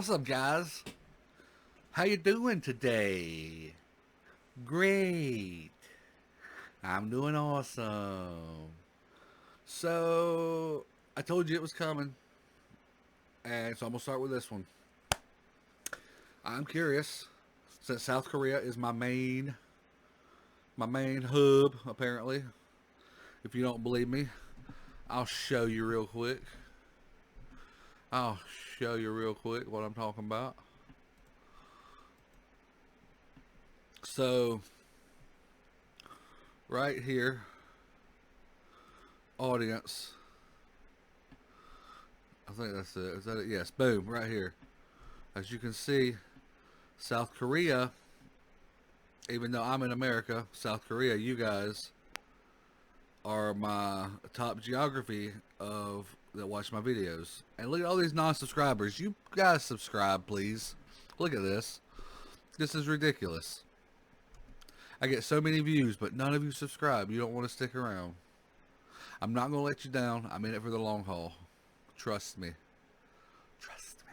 What's up, guys? How you doing today? Great. I'm doing awesome. So, I told you it was coming, and so I'm gonna start with this one. I'm curious, since South Korea is my main hub, apparently. If you don't believe me, I'll show you real quick. I'll show you real quick what I'm talking about. So, right here, audience. I think that's it. Is that it? Yes. Boom. Right here. As you can see, South Korea, even though I'm in America, South Korea, you guys are my top geography of that watch my videos. And look at all these non-subscribers. You guys subscribe, please. Look at this. This is ridiculous. I get so many views, but none of you subscribe. You don't want to stick around. I'm not going to let you down. I'm in it for the long haul. Trust me. Trust me.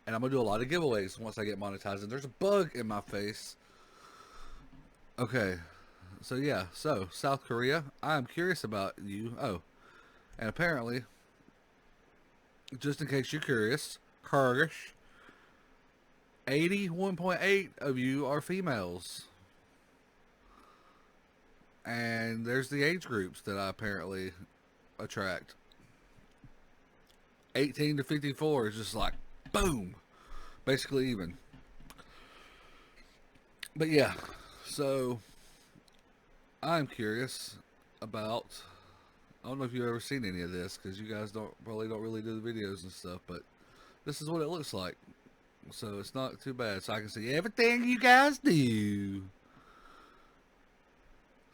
And I'm going to do a lot of giveaways once I get monetized. And there's a bug in my face. Okay. So, yeah. So, South Korea. I'm curious about you. Oh. And apparently, just in case you're curious, 81.8 of you are females. And there's the age groups that I apparently attract. 18 to 54 is just like, boom. Basically even. But yeah, so I'm curious about, I don't know if you've ever seen any of this, because you guys probably don't really do the videos and stuff, but this is what it looks like. So it's not too bad. So I can see everything you guys do.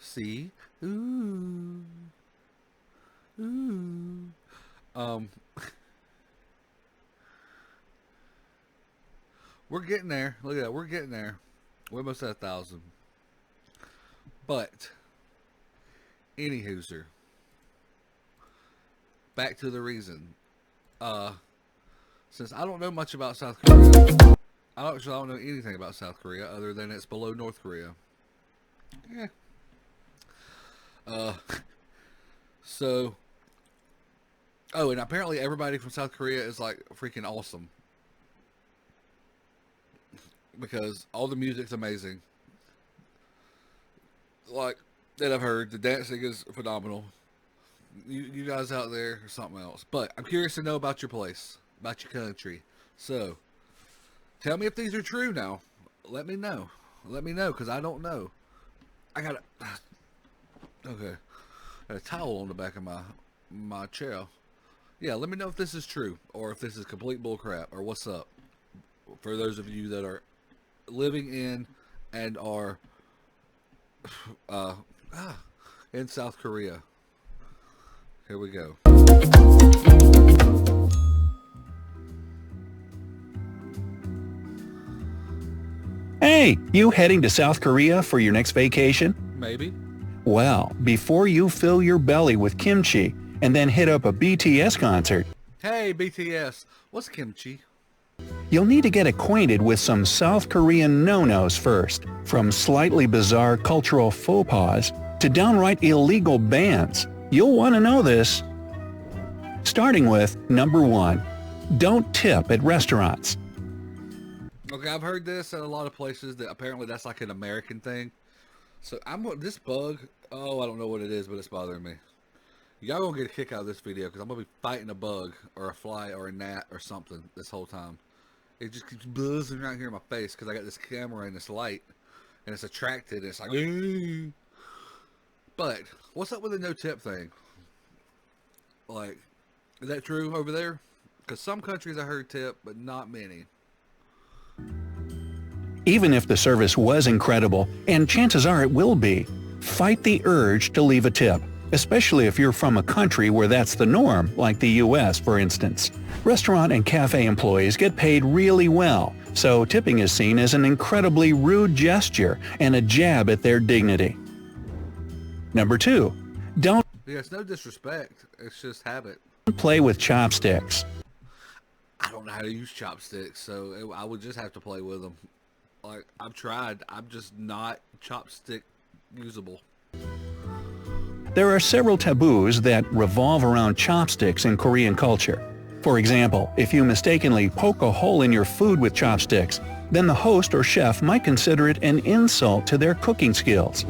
See? Ooh. Ooh. We're getting there. Look at that. We're getting there. We're almost at 1,000. But, anywhoser. Back to the reason. Since I don't know much about South Korea, I don't know anything about South Korea other than it's below North Korea. Yeah. So, oh, and apparently everybody from South Korea is like freaking awesome. Because all the music's amazing. Like, that I've heard, the dancing is phenomenal. You guys out there are something else. But I'm curious to know about your place, about your country. So, tell me if these are true now. Let me know. Let me know, because I don't know. I got a... Okay. Got a towel on the back of my chair. Yeah, let me know if this is true, or if this is complete bullcrap, or what's up. For those of you that are living in and are in South Korea. Here we go. Hey, you heading to South Korea for your next vacation? Maybe. Well, before you fill your belly with kimchi and then hit up a BTS concert, Hey, BTS. What's kimchi? you'll need to get acquainted with some South Korean no-nos first, from slightly bizarre cultural faux pas to downright illegal bans. You'll want to know this. Starting with number 1. Don't tip at restaurants. Okay, I've heard this at a lot of places that apparently that's like an American thing. So this bug, oh, I don't know what it is, but it's bothering me. Y'all gonna get a kick out of this video because I'm gonna be fighting a bug or a fly or a gnat or something this whole time. It just keeps buzzing right here in my face because I got this camera and this light and it's attracted and it's like, "Ooh." But what's up with the no tip thing? Like, is that true over there? Because some countries I heard tip, but not many. Even if the service was incredible, and chances are it will be, fight the urge to leave a tip, especially if you're from a country where that's the norm, like the US, for instance. Restaurant and cafe employees get paid really well, so tipping is seen as an incredibly rude gesture and a jab at their dignity. Number 2. Don't Yeah, it's no disrespect. It's just habit. play with chopsticks. I don't know how to use chopsticks, so I would just have to play with them. Like, I've tried. I'm just not chopstick usable. There are several taboos that revolve around chopsticks in Korean culture. For example, if you mistakenly poke a hole in your food with chopsticks, then the host or chef might consider it an insult to their cooking skills.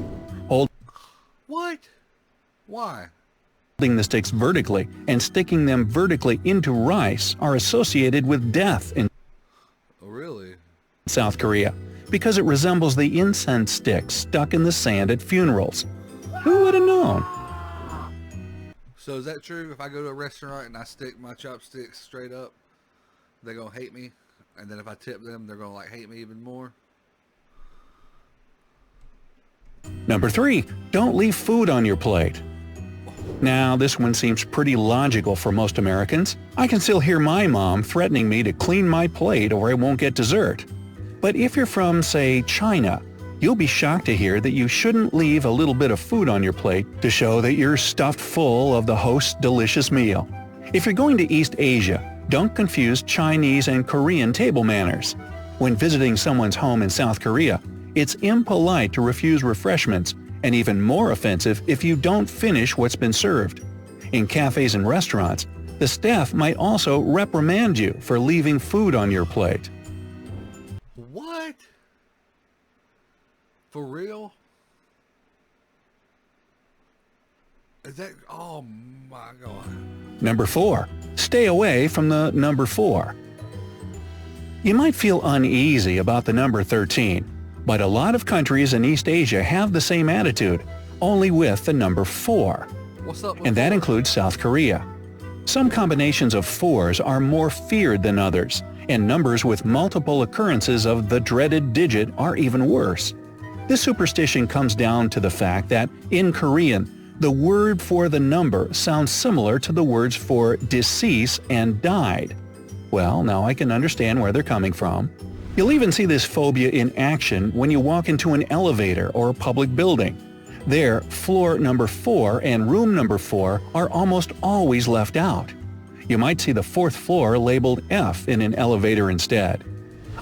What? Why? Holding the sticks vertically and sticking them vertically into rice are associated with death in Oh, really? South Korea because it resembles the incense sticks stuck in the sand at funerals. Who would have known? So is that true? If I go to a restaurant and I stick my chopsticks straight up, they're gonna hate me, and then if I tip them, they're gonna like hate me even more? Number 3. Don't leave food on your plate. Now, this one seems pretty logical for most Americans. I can still hear my mom threatening me to clean my plate or I won't get dessert. But if you're from, say, China, you'll be shocked to hear that you shouldn't leave a little bit of food on your plate to show that you're stuffed full of the host's delicious meal. If you're going to East Asia, don't confuse Chinese and Korean table manners. When visiting someone's home in South Korea, it's impolite to refuse refreshments, and even more offensive if you don't finish what's been served. In cafes and restaurants, the staff might also reprimand you for leaving food on your plate. What? For real? Is that... Oh my God. Number 4. Stay away from the number 4. You might feel uneasy about the number 13, but a lot of countries in East Asia have the same attitude, only with the number 4. What's up with And that 4? includes South Korea. Some combinations of 4s are more feared than others, and numbers with multiple occurrences of the dreaded digit are even worse. This superstition comes down to the fact that, in Korean, the word for the number sounds similar to the words for decease and died. Well, now I can understand where they're coming from. You'll even see this phobia in action when you walk into an elevator or a public building. There, floor number 4 and room number 4 are almost always left out. You might see the 4th floor labeled F in an elevator instead.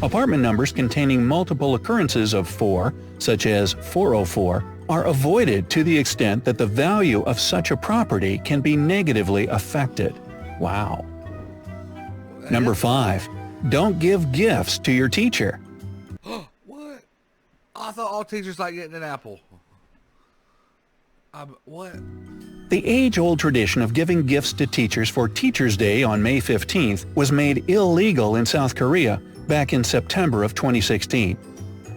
Apartment numbers containing multiple occurrences of 4, such as 404, are avoided to the extent that the value of such a property can be negatively affected. Wow. Number 5. Don't give gifts to your teacher. What? I thought all teachers like getting an apple. What? The age-old tradition of giving gifts to teachers for Teachers' Day on May 15th was made illegal in South Korea back in September of 2016.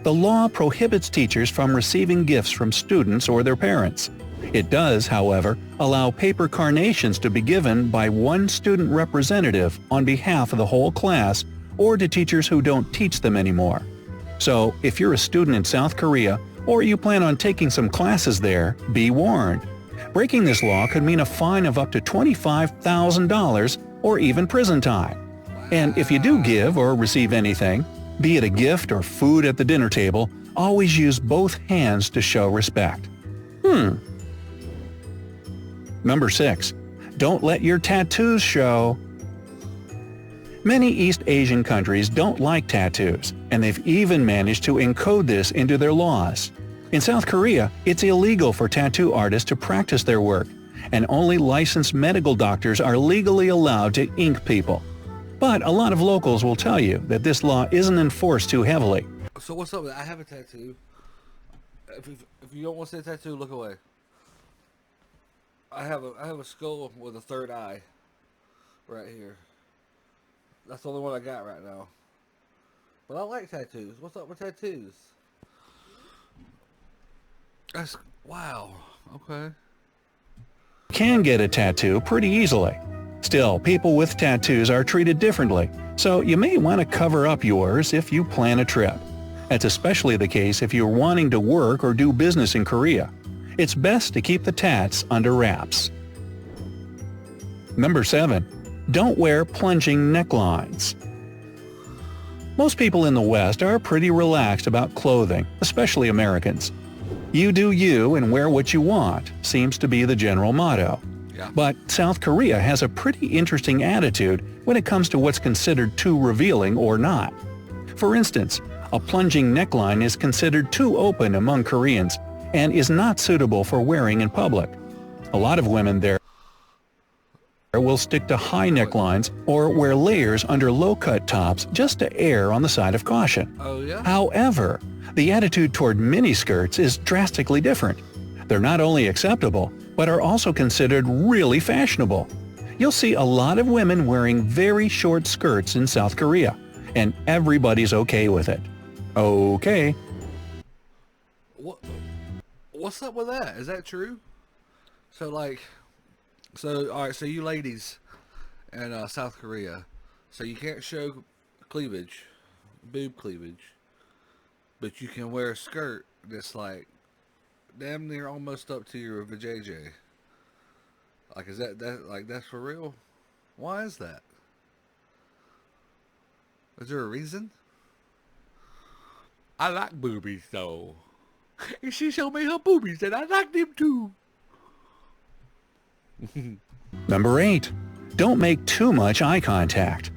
The law prohibits teachers from receiving gifts from students or their parents. It does, however, allow paper carnations to be given by one student representative on behalf of the whole class or to teachers who don't teach them anymore. So, if you're a student in South Korea or you plan on taking some classes there, be warned. Breaking this law could mean a fine of up to $25,000 or even prison time. And if you do give or receive anything, be it a gift or food at the dinner table, always use both hands to show respect. Number 6. Don't let your tattoos show. Many East Asian countries don't like tattoos, and they've even managed to encode this into their laws. In South Korea, it's illegal for tattoo artists to practice their work, and only licensed medical doctors are legally allowed to ink people. But a lot of locals will tell you that this law isn't enforced too heavily. So what's up with that? I have a tattoo. If you don't want to see a tattoo, look away. I have a skull with a third eye right here. That's the only one I got right now. But I like tattoos. What's up with tattoos? That's... Wow. Okay. Can get a tattoo pretty easily. Still, people with tattoos are treated differently, so you may want to cover up yours if you plan a trip. That's especially the case if you're wanting to work or do business in Korea. It's best to keep the tats under wraps. Number 7. Don't wear plunging necklines. Most people in the West are pretty relaxed about clothing, especially Americans. You do you and wear what you want seems to be the general motto. Yeah. But South Korea has a pretty interesting attitude when it comes to what's considered too revealing or not. For instance, a plunging neckline is considered too open among Koreans and is not suitable for wearing in public. A lot of women there will stick to high necklines or wear layers under low-cut tops just to err on the side of caution. Oh, yeah? However, the attitude toward miniskirts is drastically different. They're not only acceptable, but are also considered really fashionable. You'll see a lot of women wearing very short skirts in South Korea, and everybody's okay with it. Okay. What's up with that? Is that true? So, like, alright, so you ladies in South Korea, so you can't show cleavage, boob cleavage, but you can wear a skirt that's like damn near almost up to your vajayjay. Like, is that like that's for real? Why is that? Is there a reason? I like boobies though. And she showed me her boobies and I like them too. Number 8. Don't make too much eye contact.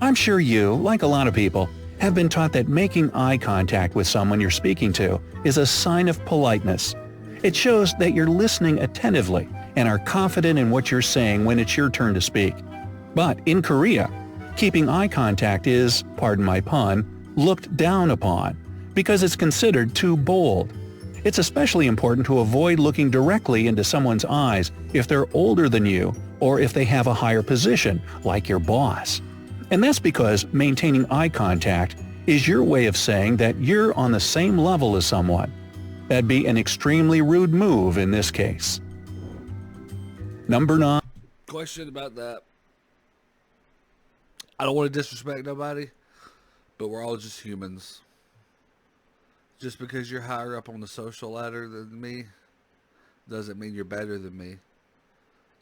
I'm sure you, like a lot of people, have been taught that making eye contact with someone you're speaking to is a sign of politeness. It shows that you're listening attentively and are confident in what you're saying when it's your turn to speak. But in Korea, keeping eye contact is, pardon my pun, looked down upon because it's considered too bold. It's especially important to avoid looking directly into someone's eyes if they're older than you or if they have a higher position, like your boss. And that's because maintaining eye contact is your way of saying that you're on the same level as someone. That'd be an extremely rude move in this case. Number 9. Question about that. I don't want to disrespect nobody, but we're all just humans. Just because you're higher up on the social ladder than me doesn't mean you're better than me.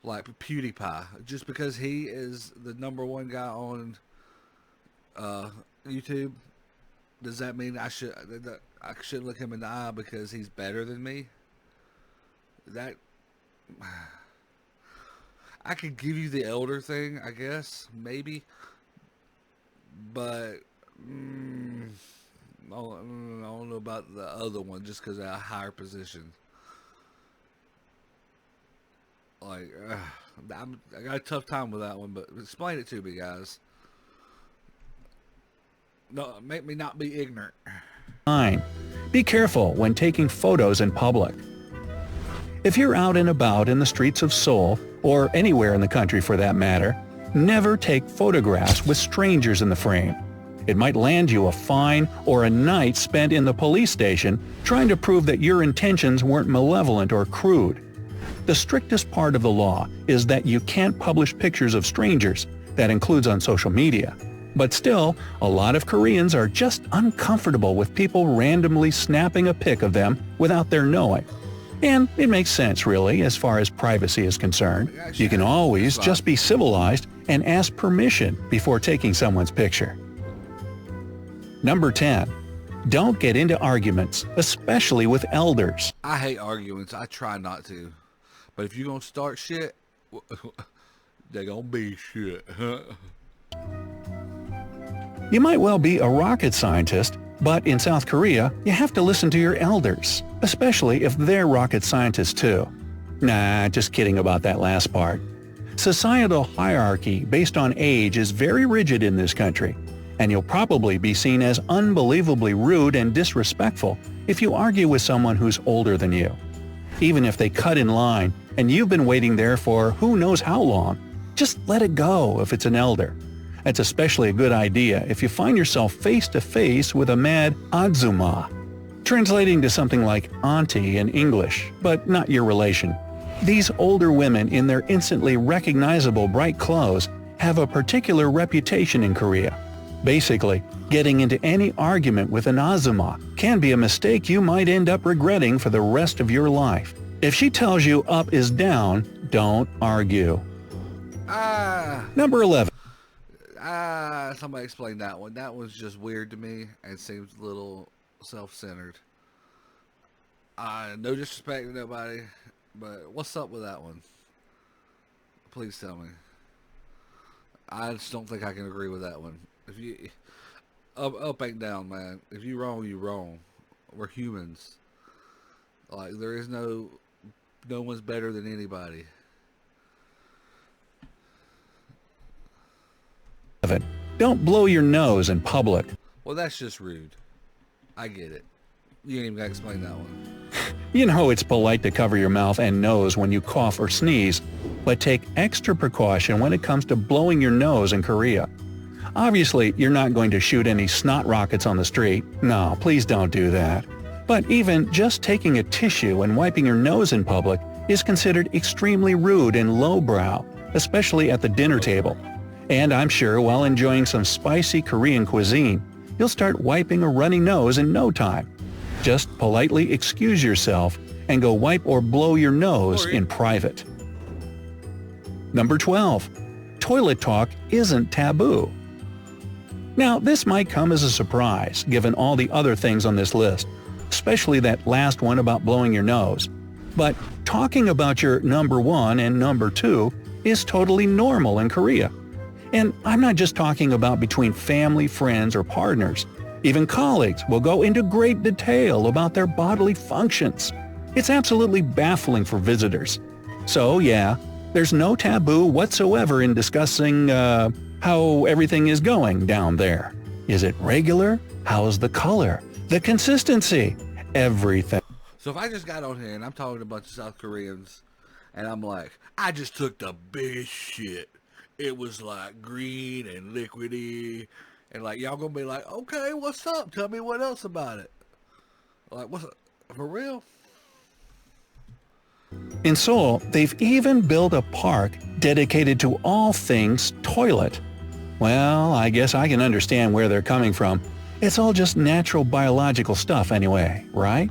Like PewDiePie. Just because he is the #1 guy on YouTube, does that mean I should look him in the eye because he's better than me? That I could give you the elder thing, I guess, maybe, but I don't know about the other one just because of a higher position. Like, I got a tough time with that one, but explain it to me, guys. No, make me not be ignorant. 9. Be careful when taking photos in public. If you're out and about in the streets of Seoul, or anywhere in the country for that matter, never take photographs with strangers in the frame. It might land you a fine or a night spent in the police station trying to prove that your intentions weren't malevolent or crude. The strictest part of the law is that you can't publish pictures of strangers. That includes on social media. But still, a lot of Koreans are just uncomfortable with people randomly snapping a pic of them without their knowing. And it makes sense, really, as far as privacy is concerned. You can always just be civilized and ask permission before taking someone's picture. Number 10. Don't get into arguments, especially with elders. I hate arguments. I try not to. But if you're going to start shit, they're going to be shit. You might well be a rocket scientist, but in South Korea, you have to listen to your elders, especially if they're rocket scientists too. Nah, just kidding about that last part. Societal hierarchy based on age is very rigid in this country, and you'll probably be seen as unbelievably rude and disrespectful if you argue with someone who's older than you. Even if they cut in line and you've been waiting there for who knows how long, just let it go if it's an elder. That's especially a good idea if you find yourself face to face with a mad Adzuma, translating to something like auntie in English, but not your relation. These older women in their instantly recognizable bright clothes have a particular reputation in Korea. Basically, getting into any argument with an Azuma can be a mistake you might end up regretting for the rest of your life. If she tells you up is down, don't argue. Number 11. Somebody explain that one. That was just weird to me and seems a little self-centered. No disrespect to nobody, But what's up with that one? Please tell me. I just don't think I can agree with that one. If you up ain't down, man. If you wrong, you wrong. We're humans. Like there is no one's better than anybody. Don't blow your nose in public. Well, that's just rude. I get it. You ain't even gotta explain that one. You know it's polite to cover your mouth and nose when you cough or sneeze, but take extra precaution when it comes to blowing your nose in Korea. Obviously, you're not going to shoot any snot rockets on the street. No, please don't do that. But even just taking a tissue and wiping your nose in public is considered extremely rude and lowbrow, especially at the dinner table. And I'm sure while enjoying some spicy Korean cuisine, you'll start wiping a runny nose in no time. Just politely excuse yourself and go wipe or blow your nose in private. Number 12. Toilet talk isn't taboo. Now, this might come as a surprise, given all the other things on this list, especially that last one about blowing your nose. But talking about your number 1 and number 2 is totally normal in Korea. And I'm not just talking about between family, friends, or partners. Even colleagues will go into great detail about their bodily functions. It's absolutely baffling for visitors. So yeah, there's no taboo whatsoever in discussing, how everything is going down there. Is it regular? How's the color? The consistency? Everything. So if I just got on here and I'm talking to a bunch of South Koreans and I'm like, I just took the biggest shit. It was like green and liquidy. And like, y'all gonna be like, okay, what's up? Tell me what else about it. Like, what's up? For real? In Seoul, they've even built a park dedicated to all things toilet. Well, I guess I can understand where they're coming from. It's all just natural biological stuff anyway, right?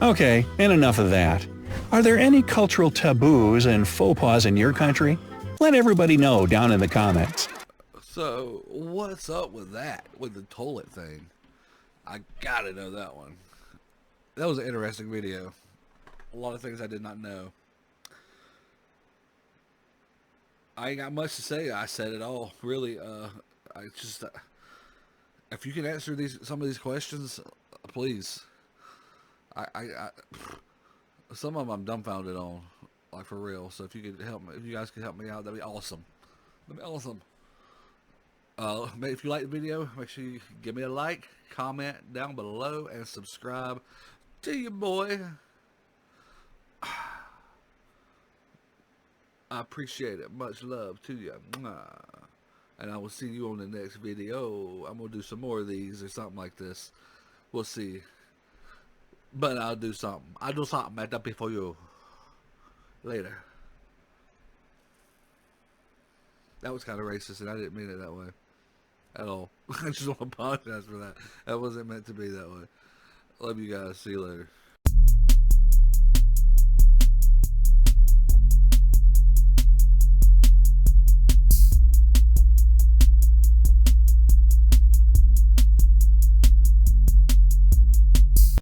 Okay, and enough of that. Are there any cultural taboos and faux pas in your country? Let everybody know down in the comments. So, what's up with that? With the toilet thing? I gotta know that one. That was an interesting video. A lot of things I did not know. I ain't got much to say. I said it all. Really, I just... if you can answer some of these questions, please. Some of them I'm dumbfounded on. Like, for real. So if you could help me, if you guys could help me out, that'd be awesome. That'd be awesome. If you like the video, make sure you give me a like, comment down below, and subscribe to your boy. I appreciate it. Much love to you. And I will see you on the next video. I'm going to do some more of these or something like this. We'll see. But I'll do something. I'll do something at that for you. Later. That was kind of racist, and I didn't mean it that way at all. I just want to apologize for that. That wasn't meant to be that way. Love you guys. See you later.